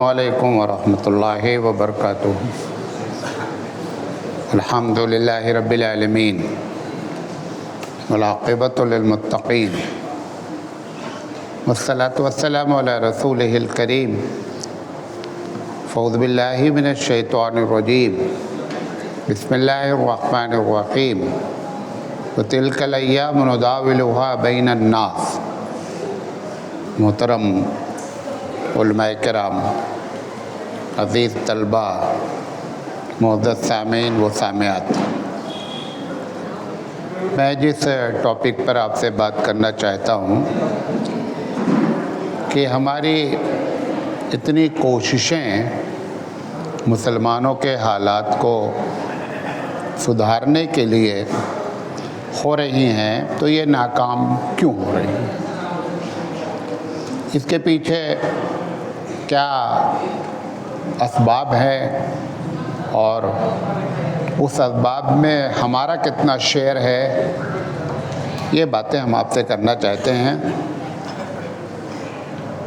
علیکم ورحمۃ اللہ وبرکاتہ۔ الحمد للہ رب العالمین والعاقبۃ للمتقین والصلاۃ والسلام علی رسولہ الکریم۔ فاعوذ باللہ من الشیطان الرجیم، بسم اللہ الرحمن الرحیم۔ وتلک الایام نداولها بین الناس۔ محترم علماء کرام، عزیز طلباء، معزز سامعین و سامعات، میں جس ٹاپک پر آپ سے بات کرنا چاہتا ہوں کہ ہماری اتنی کوششیں مسلمانوں کے حالات کو سدھارنے کے لیے ہو رہی ہیں تو یہ ناکام کیوں ہو رہی ہیں؟ اس کے پیچھے کیا اسباب ہے اور اس اسباب میں ہمارا کتنا شیئر ہے، یہ باتیں ہم آپ سے کرنا چاہتے ہیں۔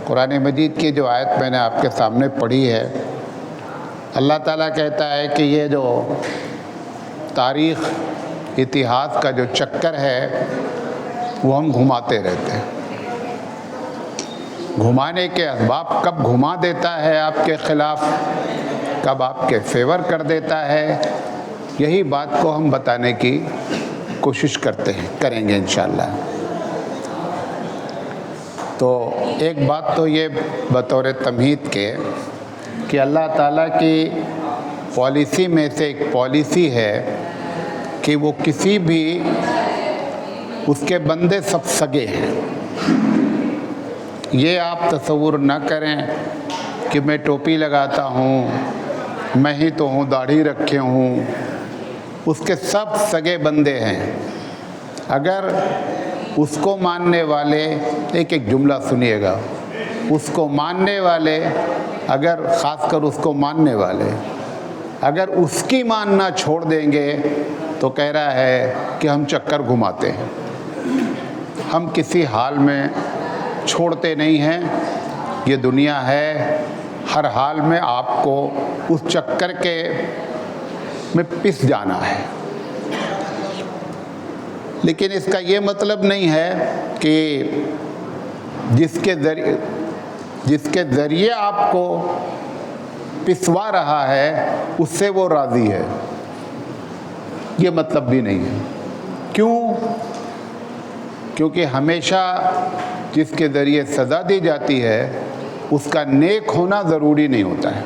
قرآن مجید کی جو آیت میں نے آپ کے سامنے پڑھی ہے، اللہ تعالیٰ کہتا ہے کہ یہ جو تاریخ اتہاس کا جو چکر ہے وہ ہم گھماتے رہتے ہیں۔ گھمانے کے اسباب کب گھما دیتا ہے آپ کے خلاف، کب آپ کے فیور کر دیتا ہے، یہی بات کو ہم بتانے کی کوشش کریں گے انشاءاللہ۔ تو ایک بات تو یہ بطور تمہید کے کہ اللہ تعالیٰ کی پالیسی میں سے ایک پالیسی ہے کہ وہ کسی بھی اس کے بندے سب سگے ہیں۔ یہ آپ تصور نہ کریں کہ میں ٹوپی لگاتا ہوں، میں ہی تو ہوں، داڑھی رکھے ہوں، اس کے سب سگے بندے ہیں۔ اگر اس کو ماننے والے، ایک جملہ سنیے گا، اس کو ماننے والے، اگر خاص کر اس کو ماننے والے اگر اس کی ماننا چھوڑ دیں گے تو کہہ رہا ہے کہ ہم چکر گھماتے ہیں، ہم کسی حال میں چھوڑتے نہیں ہیں۔ یہ دنیا ہے، ہر حال میں آپ کو اس چکر کے میں پس جانا ہے۔ لیکن اس کا یہ مطلب نہیں ہے کہ جس کے ذریعے آپ کو پسوا رہا ہے اس سے وہ راضی ہے، یہ مطلب بھی نہیں ہے۔ کیوں؟ کیونکہ ہمیشہ جس کے ذریعے سزا دی جاتی ہے اس کا نیک ہونا ضروری نہیں ہوتا ہے۔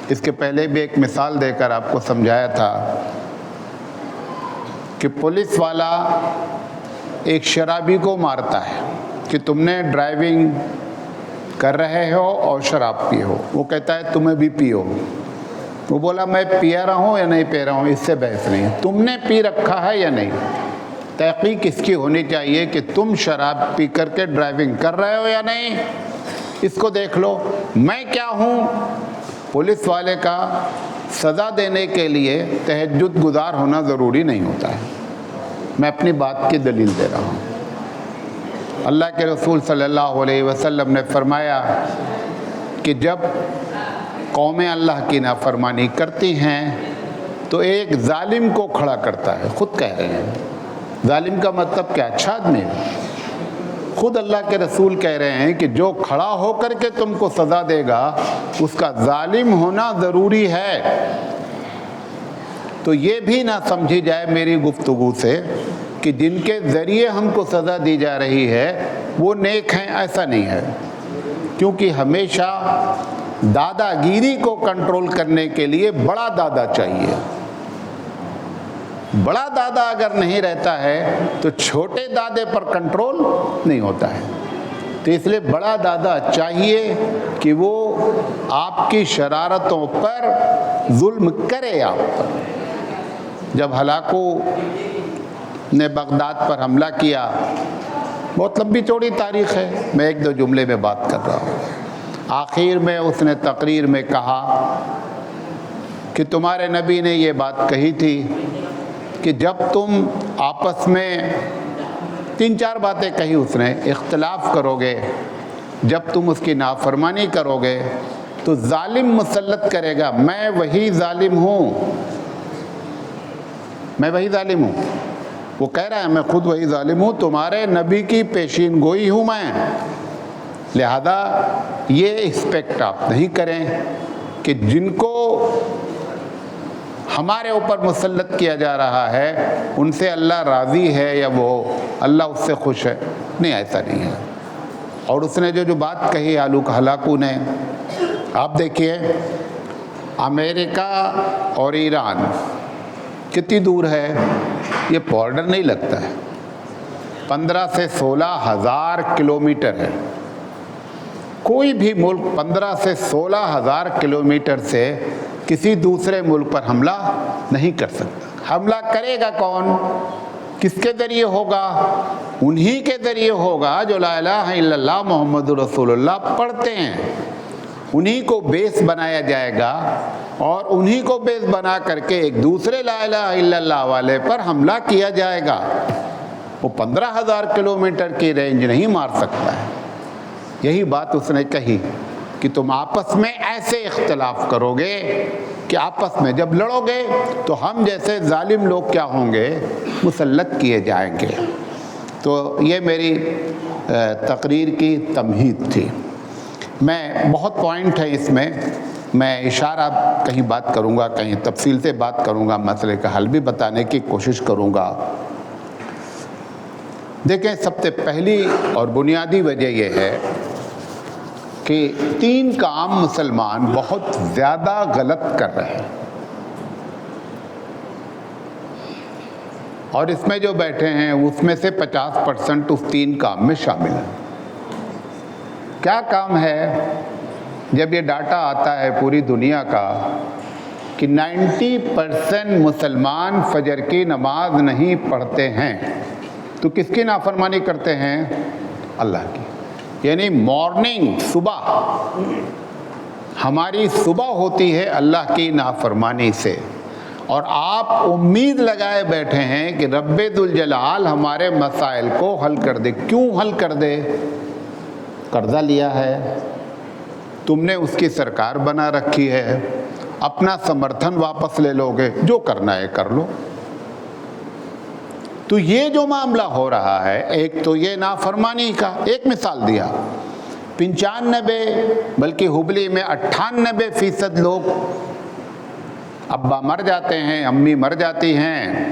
اس کے پہلے بھی ایک مثال دے کر آپ کو سمجھایا تھا کہ پولیس والا ایک شرابی کو مارتا ہے کہ تم نے ڈرائیونگ کر رہے ہو اور شراب پی ہو۔ وہ کہتا ہے تمہیں بھی پیو۔ وہ بولا میں پیا رہا ہوں یا نہیں پی رہا ہوں، اس سے بحث نہیں، تم نے پی رکھا ہے یا نہیں۔ تحقیق اس کی ہونی چاہیے کہ تم شراب پی کر کے ڈرائیونگ کر رہے ہو یا نہیں، اس کو دیکھ لو۔ میں کیا ہوں؟ پولیس والے کا سزا دینے کے لیے تہجد گزار ہونا ضروری نہیں ہوتا ہے۔ میں اپنی بات کی دلیل دے رہا ہوں۔ اللہ کے رسول صلی اللہ علیہ وسلم نے فرمایا کہ جب قومیں اللہ کی نافرمانی کرتی ہیں تو ایک ظالم کو کھڑا کرتا ہے، خود کہہ رہے ہیں۔ ظالم کا مطلب کیا؟ اچھا آدمی ہے۔ خود اللہ کے رسول کہہ رہے ہیں کہ جو کھڑا ہو کر کے تم کو سزا دے گا اس کا ظالم ہونا ضروری ہے۔ تو یہ بھی نہ سمجھی جائے میری گفتگو سے کہ جن کے ذریعے ہم کو سزا دی جا رہی ہے وہ نیک ہیں، ایسا نہیں ہے۔ کیونکہ ہمیشہ دادا گیری کو کنٹرول کرنے کے لیے بڑا دادا چاہیے۔ بڑا دادا اگر نہیں رہتا ہے تو چھوٹے دادے پر کنٹرول نہیں ہوتا ہے۔ تو اس لیے بڑا دادا چاہیے کہ وہ آپ کی شرارتوں پر ظلم کرے۔ آپ پر جب ہلاکو نے بغداد پر حملہ کیا، بہت لمبی چوڑی تاریخ ہے، میں ایک دو جملے میں بات کر رہا ہوں۔ آخر میں اس نے تقریر میں کہا کہ تمہارے نبی نے یہ بات کہی تھی کہ جب تم آپس میں تین چار باتیں کہی اس نے، اختلاف کرو گے جب تم اس کی نافرمانی کرو گے تو ظالم مسلط کرے گا، میں وہی ظالم ہوں، میں وہی ظالم ہوں۔ وہ کہہ رہا ہے میں خود وہی ظالم ہوں، تمہارے نبی کی پیشین گوئی ہوں میں، لہذا یہ ایکسپیکٹ آپ نہیں کریں کہ جن کو ہمارے اوپر مسلط کیا جا رہا ہے ان سے اللہ راضی ہے یا وہ اللہ اس سے خوش ہے، نہیں، ایسا نہیں ہے۔ اور اس نے جو بات کہی ہلاکو نے، آپ دیکھیے امریکہ اور ایران کتنی دور ہے، یہ بارڈر نہیں لگتا ہے، 15 سے 16 ہزار کلومیٹر ہے۔ کوئی بھی ملک 15 سے 16 ہزار کلومیٹر سے کسی دوسرے ملک پر حملہ نہیں کر سکتا۔ حملہ کرے گا کون؟ کس کے ذریعے ہوگا؟ انہی کے ذریعے ہوگا جو لا الہ الا اللہ محمد رسول اللہ پڑھتے ہیں، انہی کو بیس بنایا جائے گا اور انہی کو بیس بنا کر کے ایک دوسرے لا الہ الا اللہ والے پر حملہ کیا جائے گا۔ وہ 15,000 کلومیٹر کی رینج نہیں مار سکتا ہے۔ یہی بات اس نے کہی کہ تم آپس میں ایسے اختلاف کرو گے کہ آپس میں جب لڑو گے تو ہم جیسے ظالم لوگ کیا ہوں گے، مسلط کیے جائیں گے۔ تو یہ میری تقریر کی تمہید تھی۔ میں بہت پوائنٹ ہے اس میں اشارہ کہیں بات کروں گا، کہیں تفصیل سے بات کروں گا، مسئلے کا حل بھی بتانے کی کوشش کروں گا۔ دیکھیں، سب سے پہلی اور بنیادی وجہ یہ ہے کہ 3 کام مسلمان بہت زیادہ غلط کر رہے ہیں، اور اس میں جو بیٹھے ہیں اس میں سے 50% اس 3 کام میں شامل ہیں۔ کیا کام ہے؟ جب یہ ڈاٹا آتا ہے پوری دنیا کا کہ 90% مسلمان فجر کی نماز نہیں پڑھتے ہیں، تو کس کی نافرمانی کرتے ہیں؟ اللہ کی۔ یعنی مارننگ، صبح، ہماری صبح ہوتی ہے اللہ کی نافرمانی سے، اور آپ امید لگائے بیٹھے ہیں کہ رب ذوالجلال ہمارے مسائل کو حل کر دے۔ کیوں حل کر دے؟ قرضہ لیا ہے، تم نے اس کی سرکار بنا رکھی ہے، اپنا سمرتھن واپس لے لو گے، جو کرنا ہے کر لو۔ تو یہ جو معاملہ ہو رہا ہے، ایک تو یہ نافرمانی کا، ایک مثال دیا، 95 بلکہ ہبلی میں 98% لوگ ابا مر جاتے ہیں، امی مر جاتی ہیں،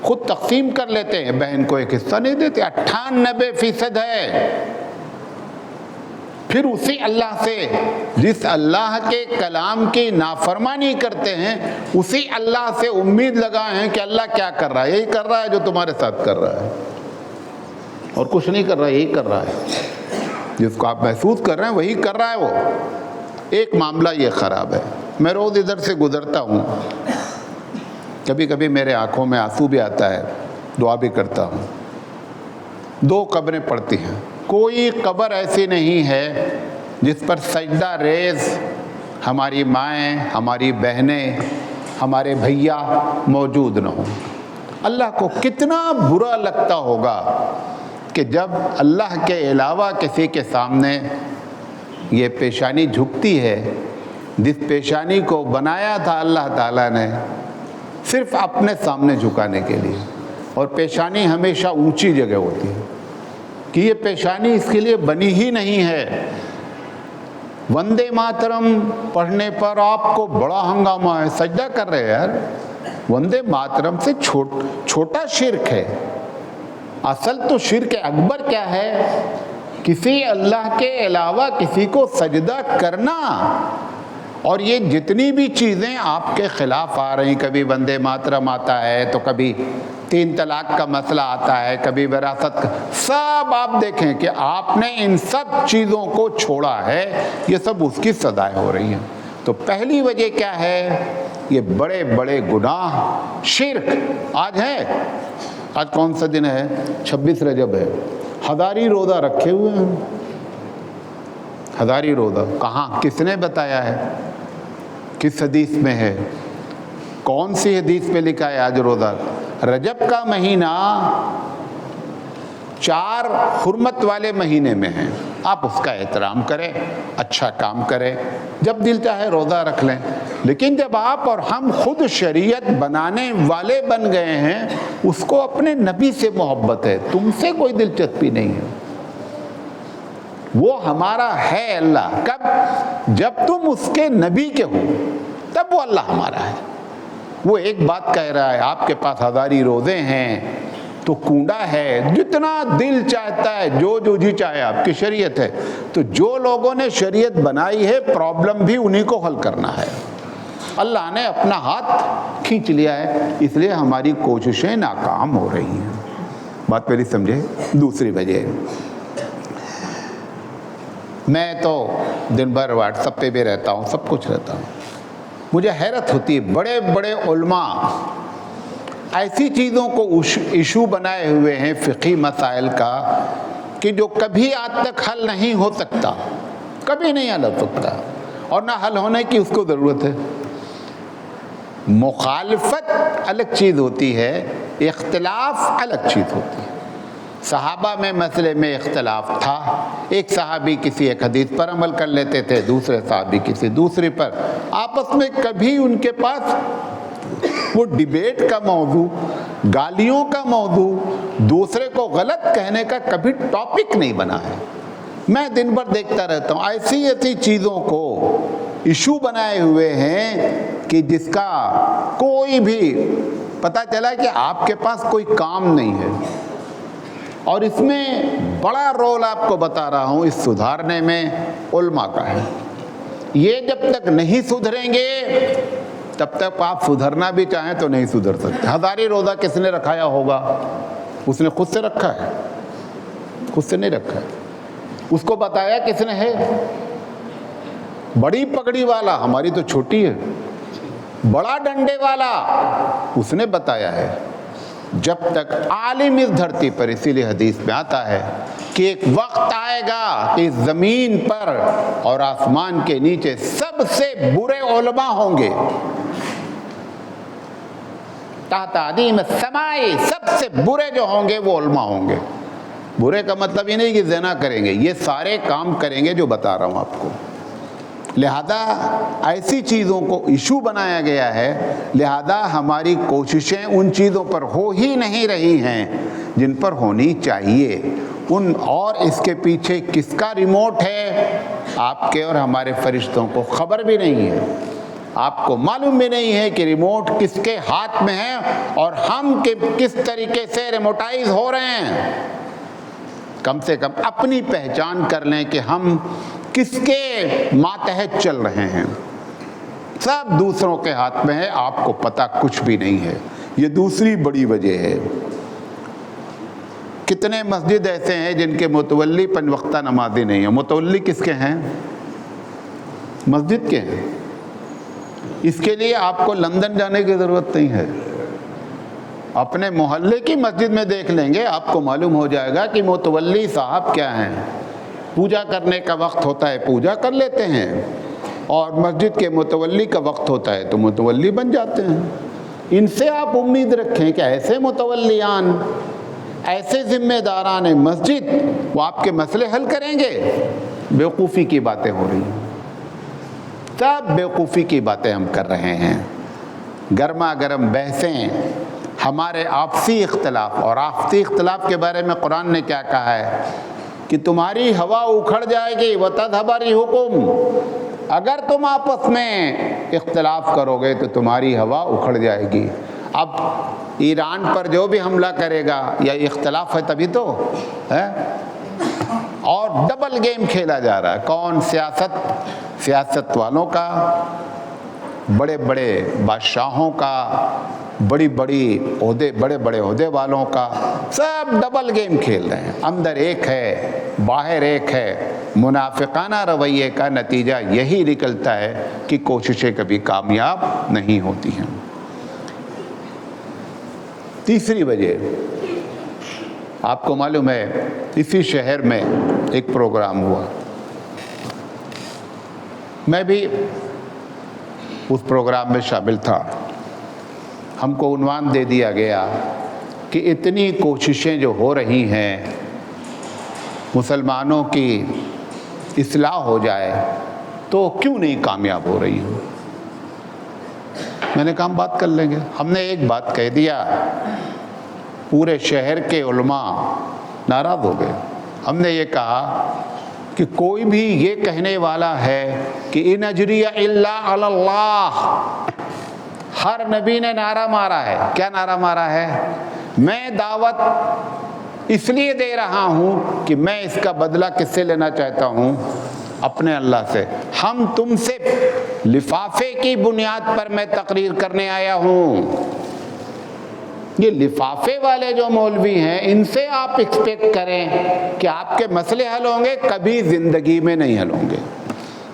خود تقسیم کر لیتے ہیں، بہن کو ایک حصہ نہیں دیتے۔ 98% ہے۔ پھر اسی اللہ سے، جس اللہ کے کلام کی نافرمانی کرتے ہیں، اسی اللہ سے امید لگائے ہیں کہ اللہ کیا کر رہا ہے؟ یہی کر رہا ہے جو تمہارے ساتھ کر رہا ہے، اور کچھ نہیں کر رہا، یہی کر رہا ہے۔ جس کو آپ محسوس کر رہے ہیں وہی کر رہا ہے وہ۔ ایک معاملہ یہ خراب ہے۔ میں روز ادھر سے گزرتا ہوں، کبھی کبھی میرے آنکھوں میں آنسو بھی آتا ہے، دعا بھی کرتا ہوں۔ 2 قبریں پڑتی ہیں، کوئی قبر ایسی نہیں ہے جس پر سجدہ ریز ہماری مائیں، ہماری بہنیں، ہمارے بھیا موجود نہ ہوں۔ اللہ کو کتنا برا لگتا ہوگا کہ جب اللہ کے علاوہ کسی کے سامنے یہ پیشانی جھکتی ہے، جس پیشانی کو بنایا تھا اللہ تعالیٰ نے صرف اپنے سامنے جھکانے کے لیے، اور پیشانی ہمیشہ اونچی جگہ ہوتی ہے کہ یہ پیشانی اس کے لیے بنی ہی نہیں ہے۔ وندے ماترم پڑھنے پر آپ کو بڑا ہنگامہ ہے، سجدہ کر رہے ہیں یار۔ وندے ماترم سے چھوٹا شرک ہے، اصل تو شرک اکبر کیا ہے؟ کسی اللہ کے علاوہ کسی کو سجدہ کرنا۔ اور یہ جتنی بھی چیزیں آپ کے خلاف آ رہی، کبھی وندے ماترم آتا ہے تو کبھی 3 طلاق کا مسئلہ آتا ہے، کبھی وراثت کا، سب آپ دیکھیں کہ آپ نے ان سب چیزوں کو چھوڑا ہے، یہ سب اس کی سزائیں ہو رہی ہیں۔ تو پہلی وجہ کیا ہے؟ یہ بڑے بڑے گناہ، شرک۔ آج ہے، آج کون سا دن ہے؟ 26 رجب ہے، ہزاری روزہ رکھے ہوئے ہیں۔ ہزاری روزہ کہاں؟ کس نے بتایا ہے؟ کس حدیث میں ہے؟ کون سی حدیث میں لکھا ہے آج روزہ؟ رجب کا مہینہ 4 حرمت والے مہینے میں ہیں، آپ اس کا احترام کریں، اچھا کام کریں، جب دل چاہے روزہ رکھ لیں۔ لیکن جب آپ اور ہم خود شریعت بنانے والے بن گئے ہیں، اس کو اپنے نبی سے محبت ہے، تم سے کوئی دلچسپی نہیں ہے۔ وہ ہمارا ہے اللہ کب؟ جب تم اس کے نبی کے ہو، تب وہ اللہ ہمارا ہے۔ وہ ایک بات کہہ رہا ہے، آپ کے پاس 1000 روزے ہیں تو کنڈا ہے، جتنا دل چاہتا ہے، جو جی چاہے، آپ کی شریعت ہے۔ تو جو لوگوں نے شریعت بنائی ہے، پرابلم بھی انہی کو حل کرنا ہے۔ اللہ نے اپنا ہاتھ کھینچ لیا ہے، اس لیے ہماری کوششیں ناکام ہو رہی ہیں۔ بات پہلی سمجھے؟ دوسری وجہ، میں تو دن بھر واٹس ایپ پہ بھی رہتا ہوں، سب کچھ رہتا ہوں، مجھے حیرت ہوتی ہے، بڑے بڑے علماء ایسی چیزوں کو ایشو بنائے ہوئے ہیں فقہی مسائل کا کہ جو کبھی آج تک حل نہیں ہو سکتا، کبھی نہیں حل ہو سکتا، اور نہ حل ہونے کی اس کو ضرورت ہے۔ مخالفت الگ چیز ہوتی ہے، اختلاف الگ چیز ہوتی ہے۔ صحابہ میں مسئلے میں اختلاف تھا، ایک صحابی کسی ایک حدیث پر عمل کر لیتے تھے، دوسرے صحابی کسی دوسری پر، آپس میں کبھی ان کے پاس وہ ڈیبیٹ کا موضوع، گالیوں کا موضوع، دوسرے کو غلط کہنے کا کبھی ٹاپک نہیں بنا ہے۔ میں دن بھر دیکھتا رہتا ہوں، ایسی چیزوں کو ایشو بنائے ہوئے ہیں کہ جس کا کوئی بھی پتہ چلا کہ آپ کے پاس کوئی کام نہیں ہے۔ اور اس میں بڑا رول آپ کو بتا رہا ہوں، اس سدھارنے میں علماء کا ہے۔ یہ جب تک نہیں سدھریں گے تب تک آپ سدھرنا بھی چاہیں تو نہیں سدھر سکتے۔ 1000 روزہ کس نے رکھایا ہوگا؟ اس نے خود سے رکھا ہے؟ خود سے نہیں رکھا ہے، اس کو بتایا کس نے ہے؟ بڑی پگڑی والا، ہماری تو چھوٹی ہے، بڑا ڈنڈے والا، اس نے بتایا ہے۔ جب تک عالم اس دھرتی پر، اسی لیے حدیث میں آتا ہے کہ ایک وقت آئے گا کہ زمین پر اور آسمان کے نیچے سب سے برے علماء ہوں گے۔ تحت عدیم السماء، سب سے برے جو ہوں گے وہ علماء ہوں گے۔ برے کا مطلب یہ نہیں کہ زنا کریں گے، یہ سارے کام کریں گے جو بتا رہا ہوں آپ کو۔ لہذا ایسی چیزوں کو ایشو بنایا گیا ہے، لہذا ہماری کوششیں ان چیزوں پر ہو ہی نہیں رہی ہیں جن پر ہونی چاہیے۔ اور اس کے پیچھے کس کا ریموٹ ہے، آپ کے اور ہمارے فرشتوں کو خبر بھی نہیں ہے، آپ کو معلوم بھی نہیں ہے کہ ریموٹ کس کے ہاتھ میں ہے اور ہم کس طریقے سے ریموٹائز ہو رہے ہیں۔ کم سے کم اپنی پہچان کر لیں کہ ہم کس کے ماتحت چل رہے ہیں۔ سب دوسروں کے ہاتھ میں ہے، آپ کو پتہ کچھ بھی نہیں ہے۔ یہ دوسری بڑی وجہ ہے۔ کتنے مسجد ایسے ہیں جن کے متولی 5 وقتہ نمازی نہیں ہیں؟ متولی کس کے ہیں؟ مسجد کے ہیں۔ اس کے لیے آپ کو لندن جانے کی ضرورت نہیں ہے، اپنے محلے کی مسجد میں دیکھ لیں گے، آپ کو معلوم ہو جائے گا کہ متولی صاحب کیا ہیں۔ پوجا کرنے کا وقت ہوتا ہے پوجا کر لیتے ہیں، اور مسجد کے متولی کا وقت ہوتا ہے تو متولی بن جاتے ہیں۔ ان سے آپ امید رکھیں کہ ایسے متولیان، ایسے ذمہ داران مسجد وہ آپ کے مسئلے حل کریں گے؟ بیوقوفی کی باتیں ہو رہی ہیں، سب بیوقوفی کی باتیں ہم کر رہے ہیں۔ گرما گرم بحثیں، ہمارے آپسی اختلاف، اور آپسی اختلاف کے بارے میں قرآن نے کیا کہا ہے کہ تمہاری ہوا اکھڑ جائے گی وَتَذْهَبَ رِيحُكُمْ، اگر تم آپس میں اختلاف کرو گے تو تمہاری ہوا اکھڑ جائے گی۔ اب ایران پر جو بھی حملہ کرے گا، یا اختلاف ہے تبھی تو ہے، اور ڈبل گیم کھیلا جا رہا ہے۔ کون؟ سیاست والوں کا، بڑے بڑے بادشاہوں کا، بڑے بڑے عہدے والوں کا، سب ڈبل گیم کھیل رہے ہیں۔ اندر ایک ہے، باہر ایک ہے۔ منافقانہ رویے کا نتیجہ یہی نکلتا ہے کہ کوششیں کبھی کامیاب نہیں ہوتی ہیں۔ تیسری وجہ، آپ کو معلوم ہے اسی شہر میں ایک پروگرام ہوا، میں بھی اس پروگرام میں شامل تھا۔ ہم کو عنوان دے دیا گیا کہ اتنی کوششیں جو ہو رہی ہیں مسلمانوں کی اصلاح ہو جائے تو کیوں نہیں کامیاب ہو رہی ہو؟ میں نے کہا ہم بات کر لیں گے. ہم نے ایک بات کہہ دیا، پورے شہر کے علماء ناراض ہو گئے. ہم نے یہ کہا کہ کوئی بھی یہ کہنے والا ہے کہ ان اجریہ الا علی اللہ، ہر نبی نے نعرہ مارا ہے. کیا نعرہ مارا ہے؟ میں دعوت اس لیے دے رہا ہوں کہ میں اس کا بدلہ کس سے لینا چاہتا ہوں؟ اپنے اللہ سے. ہم تم سے لفافے کی بنیاد پر میں تقریر کرنے آیا ہوں. یہ لفافے والے جو مولوی ہیں ان سے آپ ایکسپیکٹ کریں کہ آپ کے مسئلے حل ہوں گے، کبھی زندگی میں نہیں حل ہوں گے.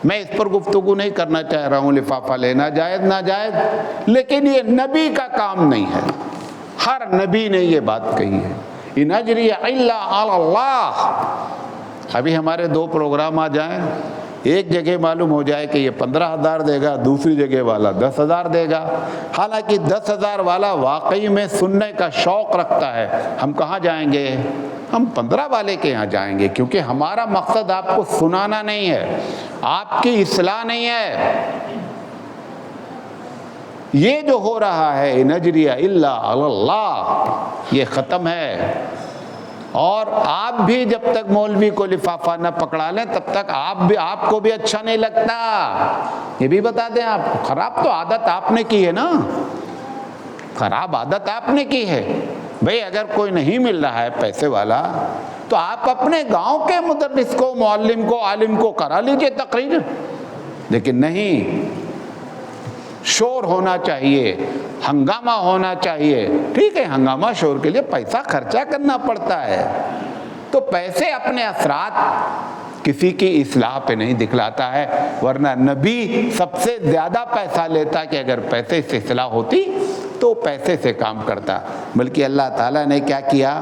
میں اس پر گفتگو نہیں کرنا چاہ رہا ہوں لفافہ لینا جائز ناجائز، لیکن یہ نبی کا کام نہیں ہے. ہر نبی نے یہ بات کہی ہے، ان اجری الا علی اللہ. ابھی ہمارے 2 پروگرام آ جائیں، ایک جگہ معلوم ہو جائے کہ یہ 15,000 دے گا، دوسری جگہ والا 10,000 دے گا. حالانکہ 10,000 والا واقعی میں سننے کا شوق رکھتا ہے. ہم کہاں جائیں گے؟ ہم 15 والے کے یہاں جائیں گے، کیونکہ ہمارا مقصد آپ کو سنانا نہیں ہے، آپ کی اصلاح نہیں ہے. یہ جو ہو رہا ہے ان اجری الا علی اللہ، یہ ختم ہے. اور آپ بھی جب تک مولوی کو لفافہ نہ پکڑا لیں تب تک آپ کو بھی اچھا نہیں لگتا. یہ بھی بتا دیں، آپ خراب تو عادت آپ نے کی ہے نا، خراب عادت آپ نے کی ہے. بھئی اگر کوئی نہیں مل رہا ہے پیسے والا تو آپ اپنے گاؤں کے مدرس کو، معلم کو، عالم کو کرا لیجئے تقریر. لیکن نہیں، شور ہونا چاہیے، ہنگامہ ہونا چاہیے. ٹھیک ہے، ہنگامہ شور کے لیے پیسہ خرچہ کرنا پڑتا ہے، تو پیسے اپنے اثرات کسی کی اصلاح پہ نہیں دکھلاتا ہے. ورنہ نبی سب سے زیادہ پیسہ لیتا کہ اگر پیسے سے اصلاح ہوتی تو پیسے سے کام کرتا. بلکہ اللہ تعالیٰ نے کیا کیا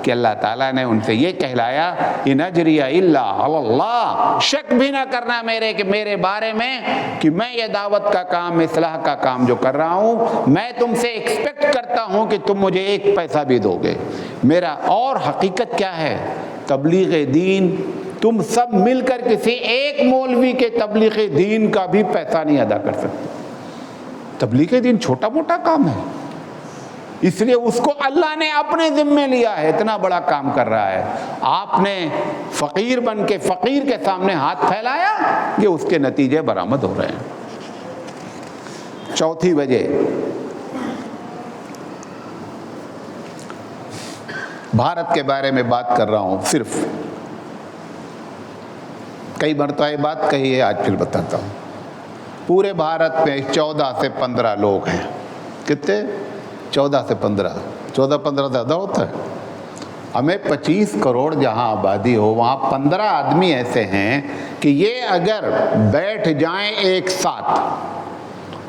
کہ اللہ تعالیٰ نے ان سے یہ کہلایا ان اجری الا علی اللہ. شک بھی نہ کرنا میرے بارے میں کہ میں یہ دعوت کا کام، اصلاح کا کام جو کر رہا ہوں، میں تم سے ایکسپیکٹ کرتا ہوں کہ تم مجھے 1 پیسہ بھی دو گے. میرا اور حقیقت کیا ہے؟ تبلیغ دین تم سب مل کر کسی ایک مولوی کے تبلیغ دین کا بھی پیسہ نہیں ادا کر سکتے. تبلیغ دین چھوٹا موٹا کام ہے، اس لیے اس کو اللہ نے اپنے ذمے لیا ہے. اتنا بڑا کام کر رہا ہے، آپ نے فقیر بن کے فقیر کے سامنے ہاتھ پھیلایا، یہ اس کے نتیجے برآمد ہو رہے ہیں. چوتھی وجہ، بھارت کے بارے میں بات کر رہا ہوں. صرف کئی مرتبہ یہ بات کہی ہے، آج پھر بتاتا ہوں. پورے بھارت میں 14 سے 15 لوگ ہیں. کتنے؟ 14 سے 15. 14-15 زیادہ ہوتا ہے. ہمیں 25 کروڑ جہاں آبادی ہو، وہاں 15 آدمی ایسے ہیں کہ یہ اگر بیٹھ جائیں ایک ساتھ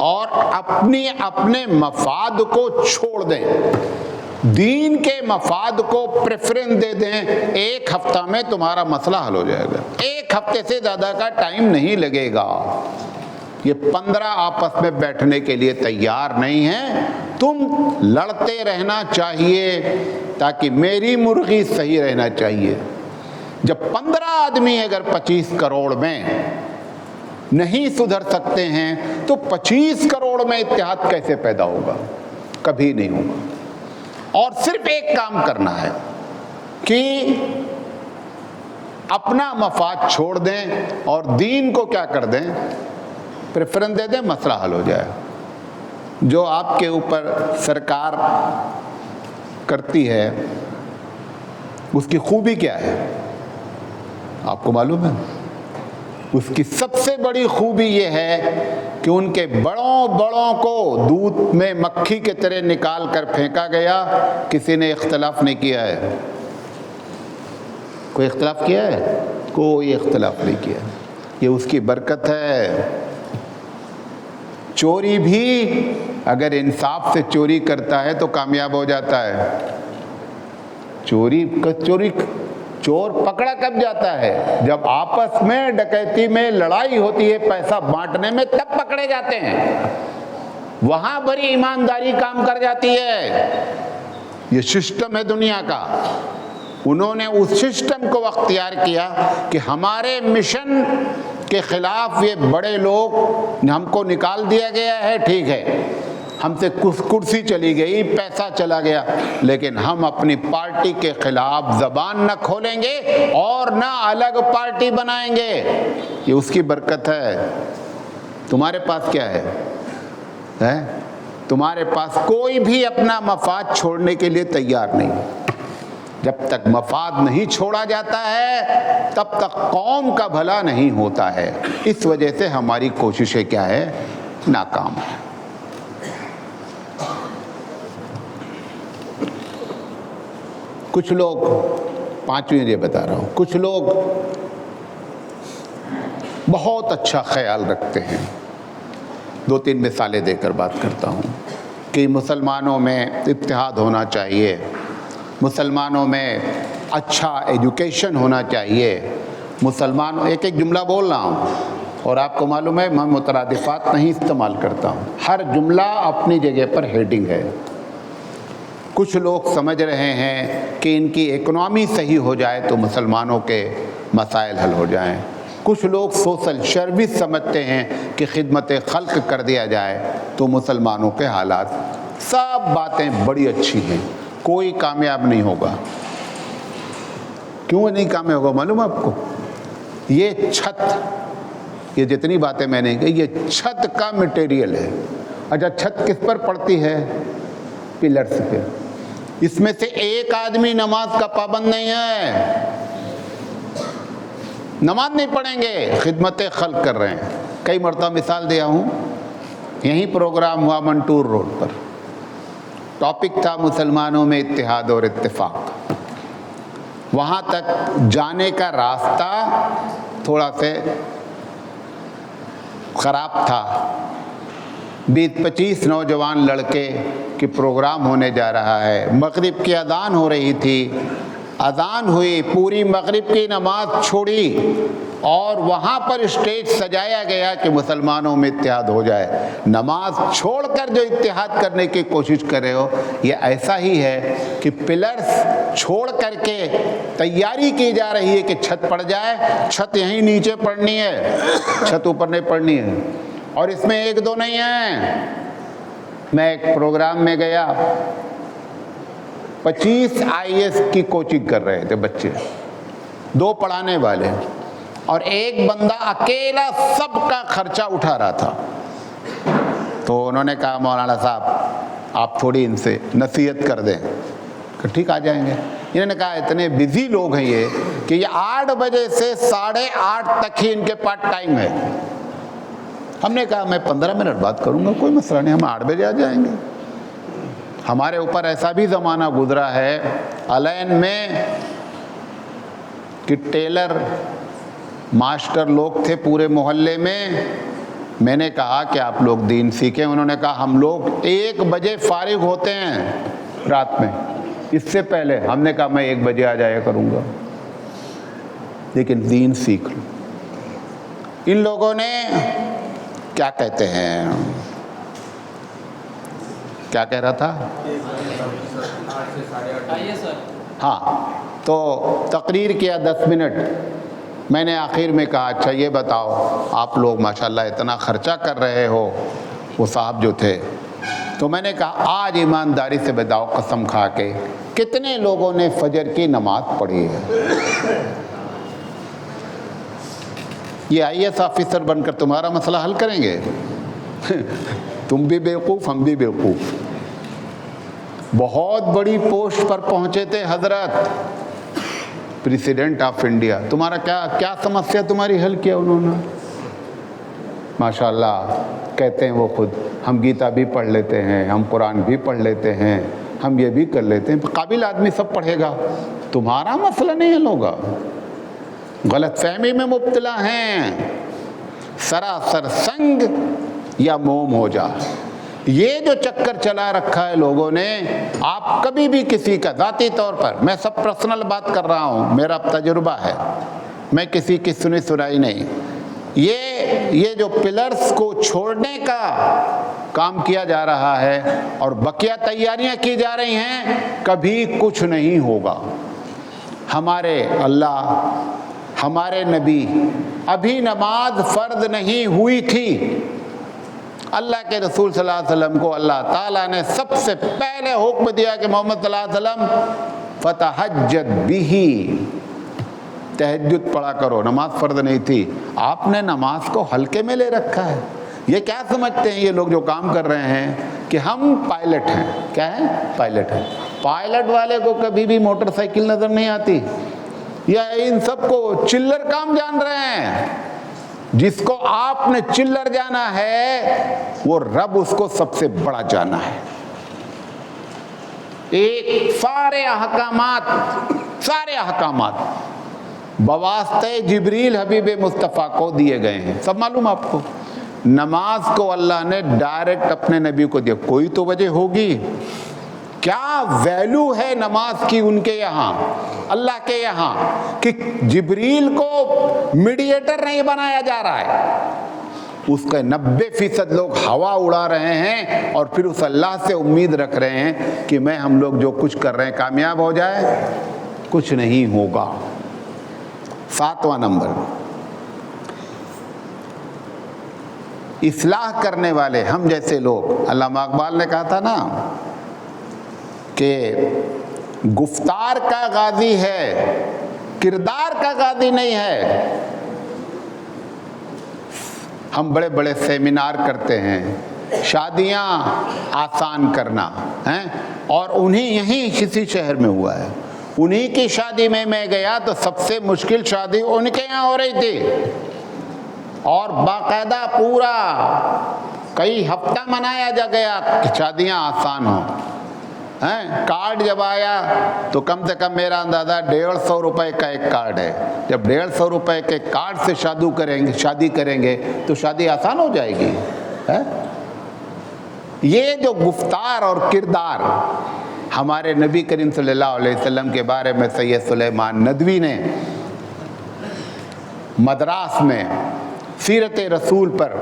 اور اپنے مفاد کو چھوڑ دیں، دین کے مفاد کو پریفرنس دے دیں، 1 ہفتہ میں تمہارا مسئلہ حل ہو جائے گا. 1 ہفتے سے زیادہ کا ٹائم نہیں لگے گا. یہ 15 آپس میں بیٹھنے کے لیے تیار نہیں ہیں. تم لڑتے رہنا چاہیے تاکہ میری مرغی صحیح رہنا چاہیے. جب 15 آدمی اگر 25 کروڑ میں نہیں سدھر سکتے ہیں تو 25 کروڑ میں اتحاد کیسے پیدا ہوگا؟ کبھی نہیں ہوگا. اور صرف ایک کام کرنا ہے کہ اپنا مفاد چھوڑ دیں اور دین کو کیا کر دیں؟ پریفرنس دے دیں، مسئلہ حل ہو جائے. جو آپ کے اوپر سرکار کرتی ہے اس کی خوبی کیا ہے آپ کو معلوم ہے؟ اس کی سب سے بڑی خوبی یہ ہے کہ ان کے بڑوں کو دودھ میں مکھی کے طرح نکال کر پھینکا گیا، کسی نے اختلاف نہیں کیا ہے. کوئی اختلاف کیا ہے؟ کوئی اختلاف نہیں کیا. یہ اس کی برکت ہے. چوری بھی اگر انصاف سے چوری کرتا ہے تو کامیاب ہو جاتا ہے. چور پکڑا کب جاتا ہے؟ جب آپس میں ڈکیتی میں لڑائی ہوتی ہے، پیسہ بانٹنے میں، تب پکڑے جاتے ہیں. وہاں بڑی ایمانداری کام کر جاتی ہے. یہ سسٹم ہے دنیا کا. انہوں نے اس سسٹم کو اختیار کیا کہ ہمارے مشن کے خلاف یہ بڑے لوگ، ہم کو نکال دیا گیا ہے، ٹھیک ہے، ہم سے کرسی چلی گئی، پیسہ چلا گیا، لیکن ہم اپنی پارٹی کے خلاف زبان نہ کھولیں گے اور نہ الگ پارٹی بنائیں گے۔ یہ اس کی برکت ہے۔ تمہارے پاس کیا ہے؟ تمہارے پاس کوئی بھی اپنا مفاد چھوڑنے کے لیے تیار نہیں۔ جب تک مفاد نہیں چھوڑا جاتا ہے تب تک قوم کا بھلا نہیں ہوتا ہے۔ اس وجہ سے ہماری کوششیں کیا ہے؟ ناکام ہے۔ کچھ لوگ، پانچویں یہ بتا رہا ہوں، کچھ لوگ بہت اچھا خیال رکھتے ہیں۔ دو تین مثالیں دے کر بات کرتا ہوں کہ مسلمانوں میں اتحاد ہونا چاہیے، مسلمانوں میں اچھا ایجوکیشن ہونا چاہیے، مسلمانوں، ایک جملہ بول رہا ہوں اور آپ کو معلوم ہے میں مترادفات نہیں استعمال کرتا ہوں، ہر جملہ اپنی جگہ پر ہیڈنگ ہے۔ کچھ لوگ سمجھ رہے ہیں کہ ان کی اکنامی صحیح ہو جائے تو مسلمانوں کے مسائل حل ہو جائیں، کچھ لوگ سوشل سروس سمجھتے ہیں کہ خدمت خلق کر دیا جائے تو مسلمانوں کے حالات، سب باتیں بڑی اچھی ہیں، کوئی کامیاب نہیں ہوگا۔ کیوں نہیں کامیاب ہوگا معلوم ہے آپ کو؟ یہ چھت، یہ جتنی باتیں میں نے کہی یہ چھت کا مٹیریل ہے۔ اچھا چھت کس پر پڑتی ہے؟ پلرز پہ۔ اس میں سے ایک آدمی نماز کا پابند نہیں ہے، نماز نہیں پڑھیں گے، خدمت خلق کر رہے ہیں۔ کئی مرتبہ مثال دیا ہوں، یہیں پروگرام ہوا منٹور روڈ پر، ٹاپک تھا مسلمانوں میں اتحاد اور اتفاق۔ وہاں تک جانے کا راستہ تھوڑا سے خراب تھا، 20-25 نوجوان لڑکے کہ پروگرام ہونے جا رہا ہے، مغرب کی اذان ہو رہی تھی، اذان ہوئی، پوری مغرب کی نماز چھوڑی اور وہاں پر اسٹیج سجایا گیا کہ مسلمانوں میں اتحاد ہو جائے۔ نماز چھوڑ کر جو اتحاد کرنے کی کوشش کر رہے ہو، یہ ایسا ہی ہے کہ پلرز چھوڑ کر کے تیاری کی جا رہی ہے کہ چھت پڑ جائے، چھت یہیں نیچے پڑنی ہے، چھت اوپر نہیں پڑنی ہے۔ اور اس میں ایک دو نہیں ہیں۔ میں ایک پروگرام میں گیا، 25 IAS کی کوچنگ کر رہے تھے بچے، 2 پڑھانے والے اور ایک بندہ اکیلا سب کا خرچہ اٹھا رہا تھا۔ تو انہوں نے کہا مولانا صاحب آپ تھوڑی ان سے نصیحت کر دیں، کہ ٹھیک آ جائیں گے۔ انہوں نے کہا اتنے بزی لوگ ہیں یہ کہ یہ 8 بجے سے 8:30 تک ہی ان کے پاس ٹائم ہے۔ ہم نے کہا میں 15 منٹ بات کروں گا، کوئی مسئلہ نہیں، ہم 8 بجے آ جائیں گے۔ ہمارے اوپر ایسا بھی زمانہ گزرا ہے الین میں کہ ٹیلر ماسٹر لوگ تھے پورے محلے میں نے کہا کہ آپ لوگ دین سیکھیں، انہوں نے کہا ہم لوگ 1 بجے فارغ ہوتے ہیں رات میں، اس سے پہلے ہم نے کہا میں 1 بجے آ جایا کروں گا، لیکن دین سیکھ لو۔ ان لوگوں نے کیا کہتے ہیں، کیا کہہ رہا تھا؟ ہاں، تو تقریر کیا 10 منٹ، میں نے آخر میں کہا اچھا یہ بتاؤ آپ لوگ ماشاءاللہ اتنا خرچہ کر رہے ہو، وہ صاحب جو تھے، تو میں نے کہا آج ایمانداری سے بتاؤ قسم کھا کے کتنے لوگوں نے فجر کی نماز پڑھی ہے؟ یہ IAS آفیسر بن کر تمہارا مسئلہ حل کریں گے؟ تم بھی بیوقوف، ہم بھی بیوقوف۔ بہت بڑی پوسٹ پر پہنچے تھے حضرت، پریزیڈنٹ آف انڈیا، تمہارا کیا سمسیا تمہاری حل کیا انہوں نے؟ ماشاءاللہ کہتے ہیں وہ خود، ہم گیتا بھی پڑھ لیتے ہیں، ہم قرآن بھی پڑھ لیتے ہیں، ہم یہ بھی کر لیتے ہیں، قابل آدمی سب پڑھے گا، تمہارا مسئلہ نہیں حل ہوگا۔ غلط فہمی میں مبتلا ہیں، سراسر سنگ یا موم ہو جا، یہ جو چکر چلا رکھا ہے لوگوں نے۔ آپ کبھی بھی کسی کا ذاتی طور پر، میں سب پرسنل بات کر رہا ہوں، میرا تجربہ ہے، میں کسی کی سنی سنائی نہیں، یہ جو پلرز کو چھوڑنے کا کام کیا جا رہا ہے اور بقیہ تیاریاں کی جا رہی ہیں، کبھی کچھ نہیں ہوگا، ہمارے اللہ، ہمارے نبی، ابھی نماز فرض نہیں ہوئی تھی، اللہ کے رسول صلی اللہ علیہ وسلم کو اللہ تعالیٰ نے سب سے پہلے حکم دیا کہ محمد صلی اللہ علیہ وسلم فتہجد بہ، تہجد پڑھا کرو، نماز فرض نہیں تھی، آپ نے نماز کو ہلکے میں لے رکھا ہے۔ یہ کیا سمجھتے ہیں یہ لوگ جو کام کر رہے ہیں کہ ہم پائلٹ ہیں؟ کیا ہیں؟ پائلٹ ہیں۔ پائلٹ والے کو کبھی بھی موٹر سائیکل نظر نہیں آتی، یا ان سب کو چلر کام جان رہے ہیں۔ جس کو آپ نے چلر جانا ہے وہ رب اس کو سب سے بڑا جانا ہے۔ ایک سارے احکامات بواسطہ جبریل حبیب مصطفیٰ کو دیے گئے ہیں، سب معلوم آپ کو۔ نماز کو اللہ نے ڈائریکٹ اپنے نبی کو دیا، کوئی تو وجہ ہوگی۔ کیا ویلیو ہے نماز کی ان کے یہاں، اللہ کے یہاں، کہ جبریل کو میڈیٹر نہیں بنایا جا رہا ہے، اس کا 90% لوگ ہوا اڑا رہے ہیں اور پھر اس اللہ سے امید رکھ رہے ہیں کہ ہم لوگ جو کچھ کر رہے ہیں کامیاب ہو جائے، کچھ نہیں ہوگا۔ 7واں نمبر، اصلاح کرنے والے ہم جیسے لوگ۔ علامہ اقبال نے کہا تھا نا کہ گفتار کا غازی ہے، کردار کا غازی نہیں ہے۔ ہم بڑے بڑے سیمینار کرتے ہیں، شادیاں آسان کرنا ہیں، اور یہیں کسی شہر میں ہوا ہے، انہی کی شادی میں گیا تو سب سے مشکل شادی ان کے یہاں ہو رہی تھی، اور باقاعدہ پورا کئی ہفتہ منایا جا گیا کہ شادیاں آسان ہوں۔ کارڈ جب آیا تو کم سے کم میرا اندازہ 150 روپے کا ایک کارڈ ہے۔ جب 150 روپے کے کارڈ سے شادی کریں گے تو شادی آسان ہو جائے گی۔ یہ جو گفتار اور کردار، ہمارے نبی کریم صلی اللہ علیہ وسلم کے بارے میں سید سلیمان ندوی نے مدراس میں سیرت رسول پر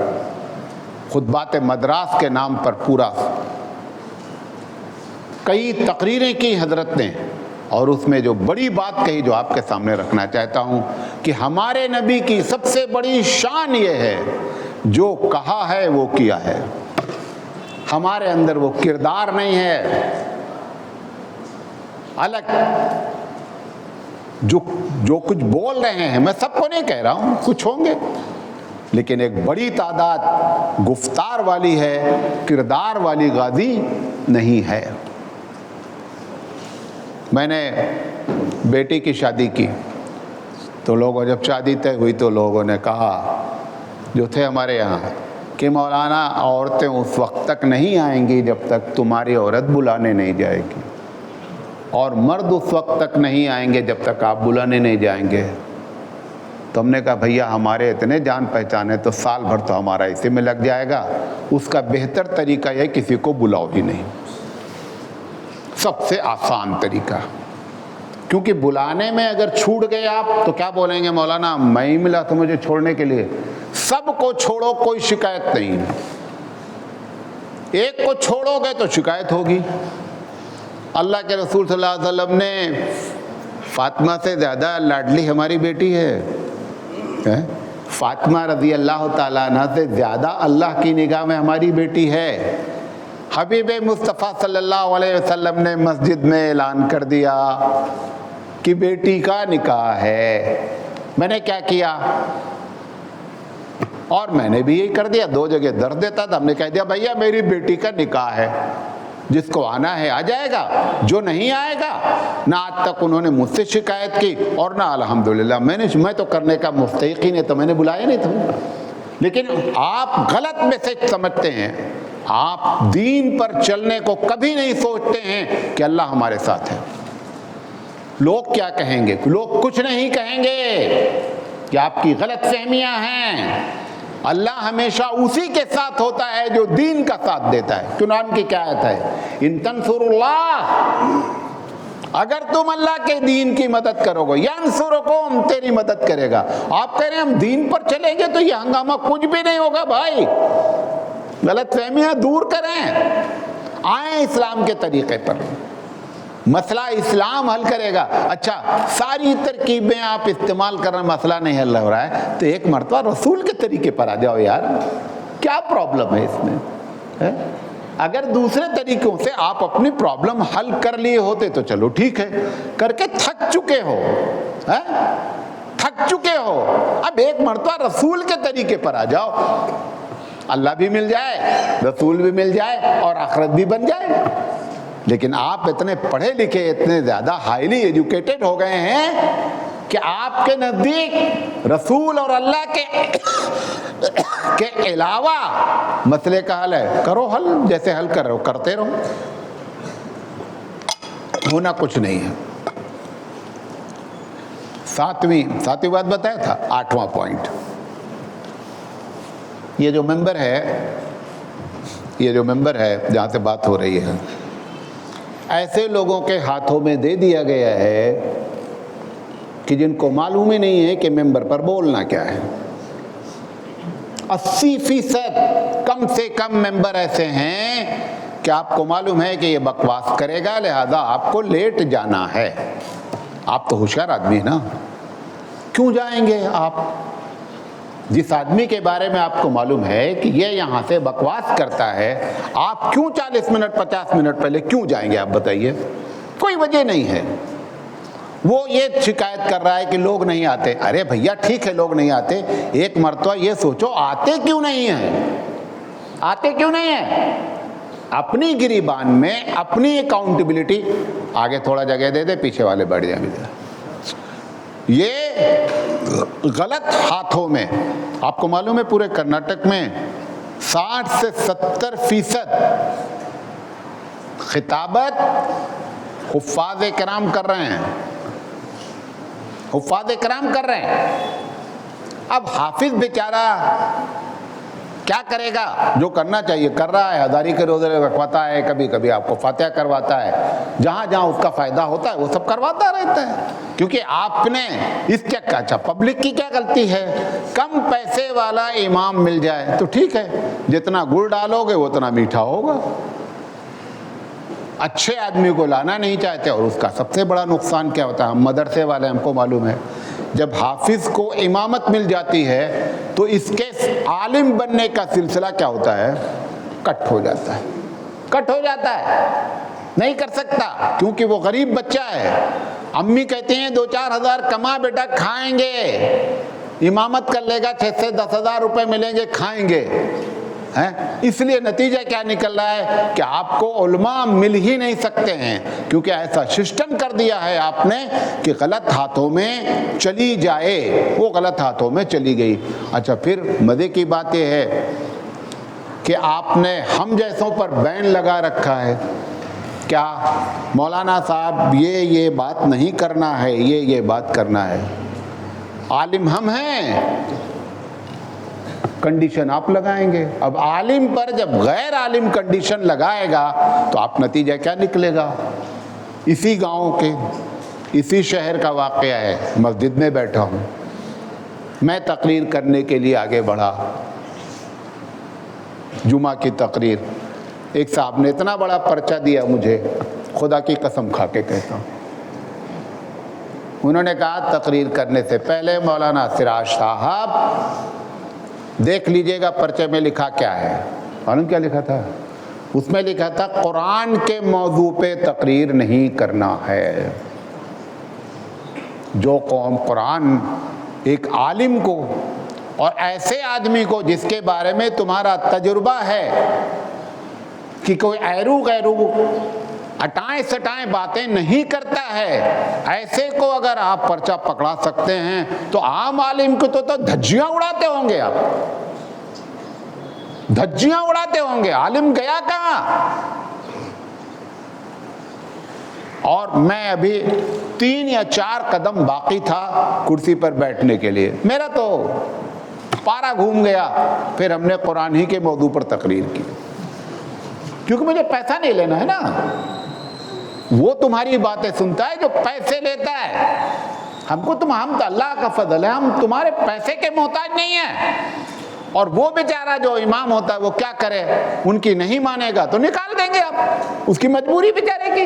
خطبات مدراس کے نام پر پورا کئی تقریریں کی حضرت نے، اور اس میں جو بڑی بات کہی جو آپ کے سامنے رکھنا چاہتا ہوں کہ ہمارے نبی کی سب سے بڑی شان یہ ہے جو کہا ہے وہ کیا ہے۔ ہمارے اندر وہ کردار نہیں ہے، الگ جو کچھ بول رہے ہیں، میں سب کو نہیں کہہ رہا ہوں، کچھ ہوں گے، لیکن ایک بڑی تعداد گفتار والی ہے، کردار والی غازی نہیں ہے۔ میں نے بیٹی کی شادی کی تو لوگوں، جب شادی طے ہوئی تو لوگوں نے کہا جو تھے ہمارے یہاں کہ مولانا عورتیں اس وقت تک نہیں آئیں گی جب تک تمہاری عورت بلانے نہیں جائے گی، اور مرد اس وقت تک نہیں آئیں گے جب تک آپ بلانے نہیں جائیں گے۔ تو ہم نے کہا بھیا ہمارے اتنے جان پہچانے تو سال بھر تو ہمارا اسی میں لگ جائے گا، اس کا بہتر طریقہ یہ کسی کو بلاؤ ہی نہیں، سب سے آسان طریقہ۔ کیونکہ بلانے میں اگر چھوٹ گئے آپ تو کیا بولیں گے؟ مولانا میں ہی ملا تھا مجھے چھوڑنے کے لیے۔ سب کو چھوڑو، کوئی شکایت نہیں، ایک کو چھوڑو گے تو شکایت ہوگی۔ اللہ کے رسول صلی اللہ علیہ وسلم نے فاطمہ سے زیادہ لاڈلی ہماری بیٹی ہے، فاطمہ رضی اللہ تعالیٰ عنہ سے زیادہ اللہ کی نگاہ میں ہماری بیٹی ہے۔ حبیب مصطفیٰ صلی اللہ علیہ وسلم نے مسجد میں اعلان کر دیا کہ بیٹی کا نکاح ہے۔ میں نے کیا کیا؟ اور میں نے بھی یہی کر دیا، 2 جگہ درد دیتا تھا، ہم نے کہہ دیا بھیا میری بیٹی کا نکاح ہے، جس کو آنا ہے آ جائے گا، جو نہیں آئے گا۔ نہ آج تک انہوں نے مجھ سے شکایت کی، اور نہ الحمدللہ میں تو کرنے کا مستحق ہی نہیں، تو میں نے بلایا نہیں تھا۔ لیکن آپ غلط میسج سمجھتے ہیں، آپ دین پر چلنے کو کبھی نہیں سوچتے ہیں کہ اللہ ہمارے ساتھ ہے۔ لوگ کیا کہیں گے؟ لوگ کچھ نہیں کہیں گے، کہ آپ کی غلط فہمیاں ہیں۔ اللہ ہمیشہ اسی کے ساتھ ہوتا ہے جو دین کا ساتھ دیتا ہے۔ قرآن کی کیا آیت ہے؟ ان تنصروا اللہ، اگر تم اللہ کے دین کی مدد کرو گے، ینصرکم، تیری مدد کرے گا۔ آپ کہہ رہے ہیں ہم دین پر چلیں گے تو یہ ہنگامہ کچھ بھی نہیں ہوگا۔ بھائی غلط فہمیاں دور کریں، آئیں اسلام کے طریقے پر۔ مسئلہ اسلام حل کرے گا. اچھا ساری ترکیبیں آپ استعمال کرنا مسئلہ نہیں حل ہو رہا ہے تو ایک مرتبہ رسول کے طریقے پر آ جاؤ یار, کیا پرابلم ہے اس میں؟ اگر دوسرے طریقوں سے آپ اپنی پرابلم حل کر لیے ہوتے تو چلو ٹھیک ہے, کر کے تھک چکے ہو, تھک چکے ہو, اب ایک مرتبہ رسول کے طریقے پر آ جاؤ, اللہ بھی مل جائے, رسول بھی مل جائے اور آخرت بھی بن جائے. لیکن آپ اتنے پڑھے لکھے, اتنے زیادہ ہائیلی ایجوکیٹڈ ہو گئے ہیں کہ آپ کے نزدیک رسول اور اللہ کے علاوہ مسئلے کا حل ہے. کرو حل, جیسے حل کر رہے ہو کرتے رہو, ہونا کچھ نہیں ہے. ساتویں بات بتایا تھا. 8واں پوائنٹ, یہ جو ممبر ہے جہاں سے بات ہو رہی ہے, ایسے لوگوں کے ہاتھوں میں دے دیا گیا ہے کہ جن کو معلوم ہی نہیں ہے کہ ممبر پر بولنا کیا ہے. 80% کم سے کم ممبر ایسے ہیں کہ آپ کو معلوم ہے کہ یہ بکواس کرے گا, لہذا آپ کو لیٹ جانا ہے. آپ تو ہوشیار آدمی ہیں نا, کیوں جائیں گے آپ؟ جس آدمی کے بارے میں آپ کو معلوم ہے کہ یہ یہاں سے بکواس کرتا ہے, آپ کیوں 40 منٹ 50 منٹ پہلے کیوں جائیں گے؟ آپ بتائیے, کوئی وجہ نہیں ہے. وہ یہ شکایت کر رہا ہے کہ لوگ نہیں آتے. ارے بھیا ٹھیک ہے لوگ نہیں آتے, ایک مرتبہ یہ سوچو آتے کیوں نہیں ہیں, آتے کیوں نہیں ہیں؟ اپنی گریبان میں اپنی اکاؤنٹیبلٹی, آگے تھوڑا جگہ دے دے, پیچھے والے بیٹھ جائیں. یہ غلط ہاتھوں میں, آپ کو معلوم ہے پورے کرناٹک میں 60 سے 70% خطابت حفاظ کرام کر رہے ہیں, حفاظ کرام کر رہے ہیں. اب حافظ بیچارہ کیا کرے گا؟ جو کرنا چاہیے کر رہا ہے, ہزاری کے روزے رکھواتا ہے, کبھی کبھی آپ کو فاتحہ کرواتا ہے, جہاں جہاں اس کا فائدہ ہوتا ہے وہ سب کرواتا رہتا ہے. کیونکہ آپ نے اس کے اچھا پبلک کی کیا غلطی ہے؟ کم پیسے والا امام مل جائے تو ٹھیک ہے, جتنا گڑ ڈالو گے اتنا میٹھا ہوگا. اچھے آدمی کو لانا نہیں چاہتے, اور اس کا سب سے بڑا نقصان کیا ہوتا ہے؟ ہم مدرسے والے ہم کو معلوم ہے, جب حافظ کو امامت مل جاتی ہے تو اس کے عالم بننے کا سلسلہ کیا ہوتا ہے؟ کٹ ہو جاتا ہے, کٹ ہو جاتا ہے, نہیں کر سکتا, کیونکہ وہ غریب بچہ ہے. امی کہتی ہیں 2-4 ہزار کما بیٹا, کھائیں گے, امامت کر لے گا 6 سے 10 ہزار روپے ملیں گے, کھائیں گے. اس لیے نتیجہ کیا نکل رہا ہے کہ آپ کو علماء مل ہی نہیں سکتے ہیں, کیونکہ ایسا سسٹم کر دیا ہے آپ نے کہ غلط ہاتھوں میں چلی جائے. وہ غلط ہاتھوں میں چلی گئی. اچھا پھر مزے کی بات یہ ہے کہ آپ نے ہم جیسوں پر بین لگا رکھا ہے. کیا مولانا صاحب یہ بات نہیں کرنا ہے, یہ بات کرنا ہے. عالم ہم ہیں, کنڈیشن آپ لگائیں گے. اب عالم پر جب غیر عالم کنڈیشن لگائے گا تو آپ نتیجہ کیا نکلے گا؟ اسی گاؤں کے اسی شہر کا واقعہ ہے. مسجد میں بیٹھا ہوں, میں تقریر کرنے کے لیے آگے بڑھا, جمعہ کی تقریر. ایک صاحب نے اتنا بڑا پرچہ دیا مجھے, خدا کی قسم کھا کے کہتا ہوں. انہوں نے کہا تقریر کرنے سے پہلے مولانا سراج صاحب دیکھ لیجئے گا پرچے میں لکھا کیا ہے. معلوم کیا لکھا تھا؟ اس میں لکھا تھا قرآن کے موضوع پہ تقریر نہیں کرنا ہے. جو قوم قرآن ایک عالم کو اور ایسے آدمی کو جس کے بارے میں تمہارا تجربہ ہے کہ کوئی ایرو غیرو اٹائیں سٹائیں باتیں نہیں کرتا ہے, ایسے کو اگر آپ پرچہ پکڑا سکتے ہیں تو عام عالم کو تو دھجیاں اڑاتے ہوں گے, آپ دھجیاں اڑاتے ہوں گے. عالم گیا کہاں؟ اور میں ابھی 3 یا 4 قدم باقی تھا کرسی پر بیٹھنے کے لیے, میرا تو پارا گھوم گیا. پھر ہم نے قرآن ہی کے موضوع پر تقریر کی, کیونکہ مجھے پیسہ نہیں لینا ہے نا. وہ تمہاری باتیں سنتا ہے جو پیسے لیتا ہے. ہم تو اللہ کا فضل ہے, ہم تمہارے پیسے کے محتاج نہیں ہیں. اور وہ بیچارہ جو امام ہوتا ہے وہ کیا کرے؟ ان کی نہیں مانے گا تو نکال دیں گے آپ, اس کی مجبوری بیچارے کی.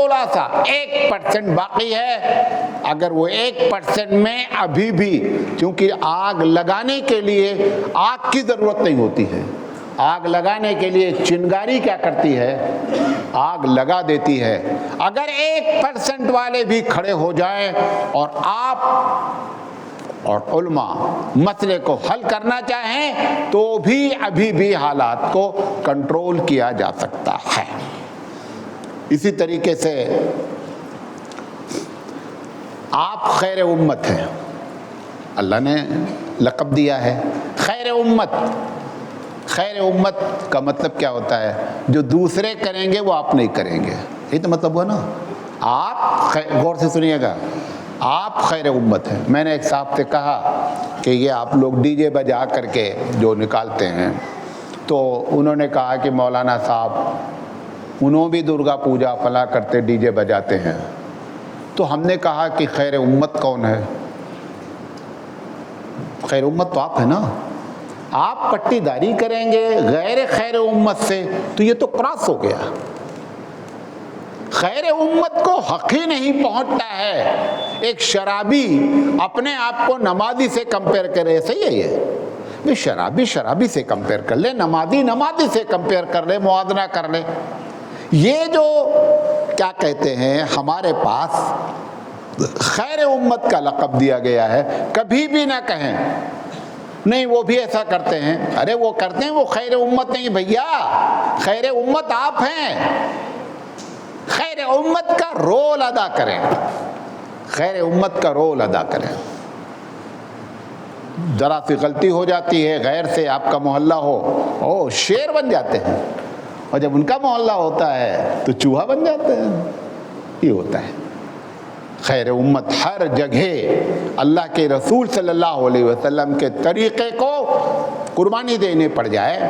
تھوڑا سا 1% باقی ہے، اگر وہ 1% میں ابھی بھی، کیونکہ آگ لگانے کے لیے آگ کی ضرورت نہیں ہوتی ہے، آگ لگانے کے لیے چنگاری کیا کرتی ہے؟ آگ لگا دیتی ہے۔ اگر 1% والے بھی کھڑے ہو جائیں اور آپ اور علماء مسئلے کو حل کرنا چاہیں تو بھی ابھی بھی حالات کو کنٹرول کیا جا سکتا ہے۔ اسی طریقے سے آپ خیر امت ہیں، اللہ نے لقب دیا ہے خیر امت۔ خیر امت کا مطلب کیا ہوتا ہے؟ جو دوسرے کریں گے وہ آپ نہیں کریں گے، یہ تو مطلب ہوا نا۔ آپ غور سے سنیے گا، آپ خیر امت ہیں۔ میں نے ایک صاحب سے کہا کہ یہ آپ لوگ ڈی جے بجا کر کے جو نکالتے ہیں، تو انہوں نے کہا کہ مولانا صاحب انہوں بھی درگا پوجا فلاں کرتے ڈی جے بجاتے ہیں۔ تو ہم نے کہا کہ خیر امت کون ہے؟ خیر امت تو آپ ہیں نا۔ آپ پٹی داری کریں گے غیر خیر امت سے تو یہ تو کراس ہو گیا۔ خیر امت کو حق ہی نہیں پہنچتا ہے ایک شرابی اپنے آپ کو نمازی سے کمپیئر کرے۔ صحیح ہے یہ؟ شرابی شرابی سے کمپیئر کر لے، نمازی نمازی سے کمپیئر کر لے، موازنہ کر لے۔ یہ جو کیا کہتے ہیں ہمارے پاس خیر امت کا لقب دیا گیا ہے، کبھی بھی نہ کہیں نہیں وہ بھی ایسا کرتے ہیں۔ ارے وہ کرتے ہیں، وہ خیر امت نہیں بھیا، خیر امت آپ ہیں۔ خیر امت کا رول ادا کریں، خیر امت کا رول ادا کریں۔ ذرا سی غلطی ہو جاتی ہے، غیر سے آپ کا محلہ ہو شیر بن جاتے ہیں، اور جب ان کا محلہ ہوتا ہے تو چوہا بن جاتے ہیں۔ یہ ہوتا ہے۔ خیر امت ہر جگہ اللہ کے رسول صلی اللہ علیہ وسلم کے طریقے کو قربانی دینے پڑ جائے،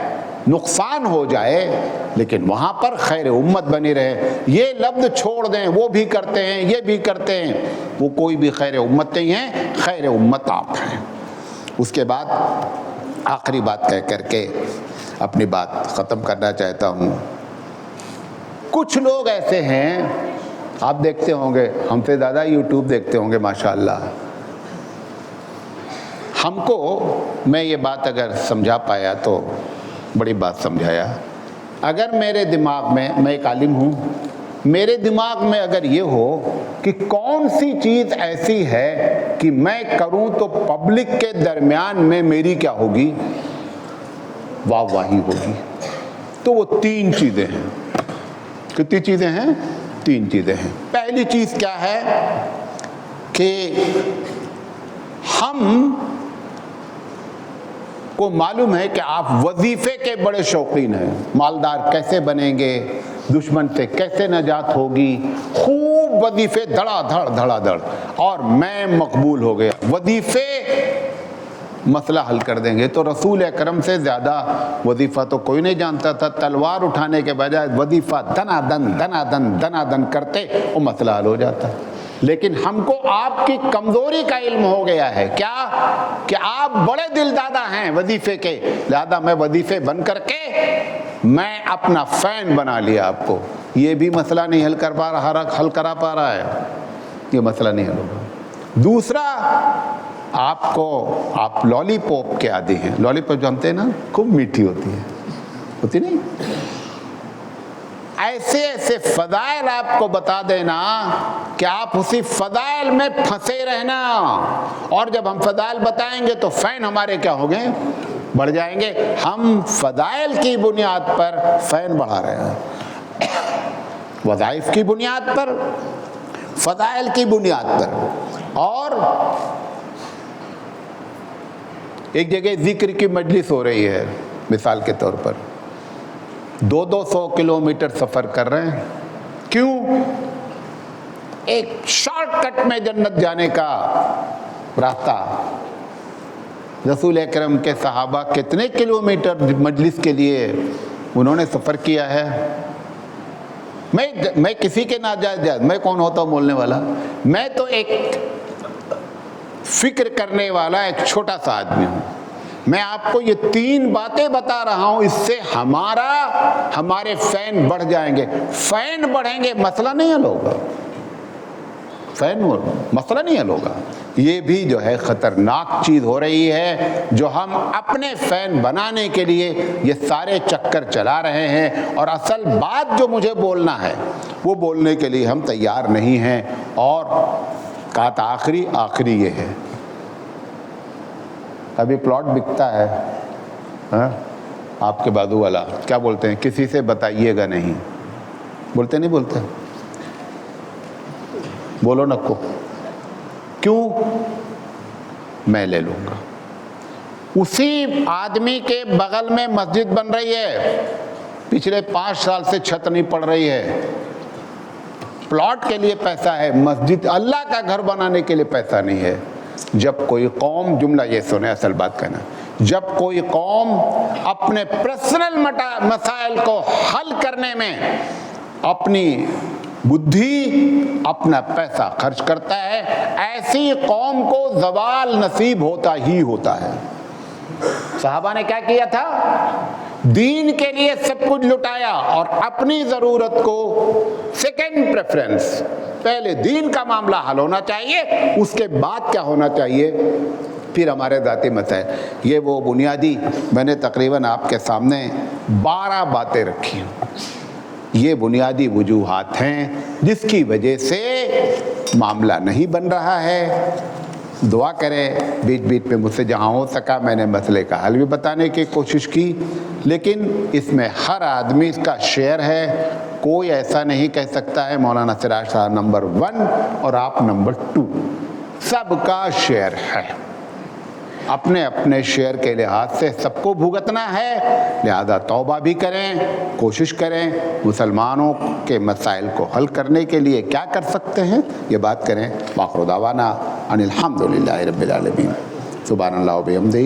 نقصان ہو جائے، لیکن وہاں پر خیر امت بنی رہے۔ یہ لفظ چھوڑ دیں وہ بھی کرتے ہیں یہ بھی کرتے ہیں، وہ کوئی بھی خیر امت نہیں ہے، خیر امت آپ ہیں۔ اس کے بعد آخری بات کہہ کر کے اپنی بات ختم کرنا چاہتا ہوں۔ کچھ لوگ ایسے ہیں، آپ دیکھتے ہوں گے، ہم سے زیادہ یوٹیوب دیکھتے ہوں گے ماشاءاللہ۔ ہم کو میں یہ بات اگر سمجھا پایا تو بڑی بات سمجھایا۔ اگر میرے دماغ میں، میں ایک عالم ہوں، میرے دماغ میں اگر یہ ہو کہ کون سی چیز ایسی ہے کہ میں کروں تو پبلک کے درمیان میں میری کیا ہوگی؟ واہ واہی ہوگی، تو وہ 3 چیزیں ہیں۔ کتنی چیزیں ہیں؟ 3 چیزیں ہیں۔ پہلی چیز کیا ہے کہ ہم کو معلوم ہے کہ آپ وظیفے کے بڑے شوقین ہیں، مالدار کیسے بنیں گے، دشمن سے کیسے نجات ہوگی، خوب وظیفے دھڑا دھڑ دھڑا دھڑ، اور میں مقبول ہو گیا، وظیفے مسئلہ حل کر دیں گے۔ تو رسول اکرم سے زیادہ وظیفہ تو کوئی نہیں جانتا تھا، تلوار اٹھانے کے بجائے وظیفہ دنا دن کرتے وہ مسئلہ حل ہو جاتا۔ لیکن ہم کو آپ کی کمزوری کا علم ہو گیا ہے، کیا کہ آپ بڑے دل دادا ہیں وظیفے کے، لہذا میں وظیفے بن کر کے میں اپنا فین بنا لیا آپ کو۔ یہ بھی مسئلہ نہیں حل کرا پا رہا ہے، یہ مسئلہ نہیں حل ہوگا۔ دوسرا، آپ لالی پاپ کے عادی ہیں۔ لالی پاپ جانتے ہیں نا، خوب میٹھی ہوتی نہیں؟ ایسے ایسے فضائل آپ کو بتا دینا کہ آپ اسی فضائل میں پھنسے رہنا، اور جب ہم فضائل بتائیں گے تو فین ہمارے کیا ہوں گے؟ بڑھ جائیں گے۔ ہم فضائل کی بنیاد پر فین بڑھا رہے ہیں، وظائف کی بنیاد پر، فضائل کی بنیاد پر۔ اور ایک جگہ ذکر کی مجلس ہو رہی ہے، مثال کے طور پر 200 کلومیٹر سفر کر رہے ہیں، کیوں؟ ایک شارٹ کٹ میں جنت جانے کا راستہ۔ رسول اکرم کے صحابہ کتنے کلومیٹر مجلس کے لیے انہوں نے سفر کیا ہے؟ میں کسی کے ناجائز، میں کون ہوتا ہوں بولنے والا؟ میں تو ایک فکر کرنے والا ایک چھوٹا سا آدمی ہوں۔ میں آپ کو یہ 3 باتیں بتا رہا ہوں، اس سے ہمارے فین بڑھ جائیں گے. فین بڑھیں گے، مسئلہ نہیں حل ہوگا. مسئلہ نہیں حل ہوگا. یہ بھی جو ہے خطرناک چیز ہو رہی ہے، جو ہم اپنے فین بنانے کے لیے یہ سارے چکر چلا رہے ہیں، اور اصل بات جو مجھے بولنا ہے وہ بولنے کے لیے ہم تیار نہیں ہیں. اور بات آخری یہ ہے، ابھی پلاٹ بکتا ہے، آپ کے بازو والا کیا بولتے ہیں، کسی سے بتائیے گا نہیں. بولتے نہیں بولتے؟ بولو نکو. کیوں؟ میں لے لوں گا. اسی آدمی کے بغل میں مسجد بن رہی ہے، پچھلے 5 سال سے چھت نہیں پڑ رہی ہے. پلاٹ کے لیے پیسہ ہے، مسجد اللہ کا گھر بنانے کے لیے پیسہ نہیں ہے. جب کوئی قوم، جملہ یہ سنے، اصل بات کہنا، جب کوئی قوم اپنے پرسنل مسائل کو حل کرنے میں اپنی بدھی، اپنا پیسہ خرچ کرتا ہے، ایسی قوم کو زوال نصیب ہوتا ہی ہوتا ہے. صحابہ نے کیا کیا تھا؟ دین کے لیے سب کچھ لٹایا، اور اپنی ضرورت کو سیکنڈ پریفرنس. پہلے دین کا معاملہ حل ہونا چاہیے، اس کے بعد کیا ہونا چاہیے، پھر ہمارے ذاتی مسائل. یہ وہ بنیادی، میں نے تقریباً آپ کے سامنے 12 باتیں رکھی ہیں. یہ بنیادی وجوہات ہیں جس کی وجہ سے معاملہ نہیں بن رہا ہے. دعا کریں. بیچ بیچ میں مجھ سے جہاں ہو سکا میں نے مسئلے کا حل بھی بتانے کی کوشش کی، لیکن اس میں ہر آدمی کا شیئر ہے. کوئی ایسا نہیں کہہ سکتا ہے مولانا سراج صاحب نمبر 1 اور آپ نمبر 2. سب کا شیئر ہے. اپنے اپنے شیئر کے لحاظ سے سب کو بھگتنا ہے. لہذا توبہ بھی کریں، کوشش کریں، مسلمانوں کے مسائل کو حل کرنے کے لیے کیا کر سکتے ہیں یہ بات کریں. وآخر دعوانا ان الحمدللہ رب العالمین. سبحان اللہ و بحمدہ.